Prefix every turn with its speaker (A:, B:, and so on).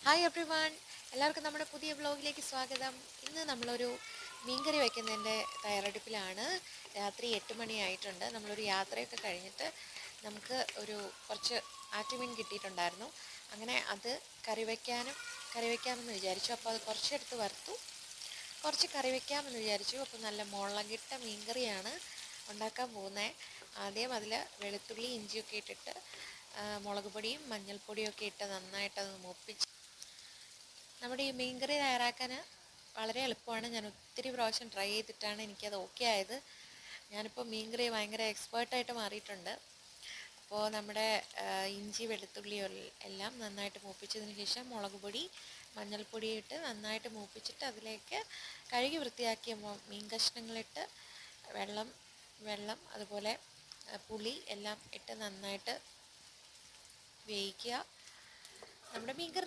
A: Hi every one, എല്ലാവർക്കും നമ്മുടെ പുതിയ വ്ളോഗിലേക്ക് സ്വാഗതം. ഇന്ന് നമ്മളൊരു മീൻകറി വയ്ക്കുന്നതിൻ്റെ തയ്യാറെടുപ്പിലാണ്. രാത്രി 8 മണിയായിട്ടുണ്ട്. നമ്മളൊരു യാത്രയൊക്കെ കഴിഞ്ഞിട്ട് നമുക്ക് കുറച്ച് ആറ്റുമീൻ കിട്ടിയിട്ടുണ്ടായിരുന്നു. അങ്ങനെ അത് കറി വയ്ക്കാമെന്ന് വിചാരിച്ചു. അപ്പോൾ അത് കുറച്ചെടുത്ത് വറുത്തു, കുറച്ച് കറി വയ്ക്കാമെന്ന് വിചാരിച്ചു. അപ്പോൾ നല്ല മുളകിട്ട മീൻകറിയാണ് ഉണ്ടാക്കാൻ പോകുന്നത്. ആദ്യം അതിൽ വെളുത്തുള്ളി ഇഞ്ചിയൊക്കെ ഇട്ടിട്ട് മുളക് പൊടിയും മഞ്ഞൾപ്പൊടിയും ഒക്കെ ഇട്ട് നന്നായിട്ടത് മൂപ്പിച്ച് നമ്മുടെ ഈ മീൻകറി തയ്യാറാക്കാൻ വളരെ എളുപ്പമാണ്. ഞാൻ ഒത്തിരി പ്രാവശ്യം ട്രൈ ചെയ്തിട്ടാണ് എനിക്കത് ഓക്കെ ആയത്. ഞാനിപ്പോൾ മീൻകറി ഭയങ്കര എക്സ്പേർട്ടായിട്ട് മാറിയിട്ടുണ്ട്. അപ്പോൾ നമ്മുടെ ഇഞ്ചി വെളുത്തുള്ളി എല്ലാം നന്നായിട്ട് മൂപ്പിച്ചതിന് ശേഷം മുളക് പൊടി മഞ്ഞൾപ്പൊടി ഇട്ട് നന്നായിട്ട് മൂപ്പിച്ചിട്ട് അതിലേക്ക് കഴുകി വൃത്തിയാക്കിയ മീൻ കഷ്ണങ്ങളിട്ട് വെള്ളം അതുപോലെ പുളി എല്ലാം ഇട്ട് നന്നായിട്ട് വേവിക്കുക. നമ്മുടെ മീൻകറി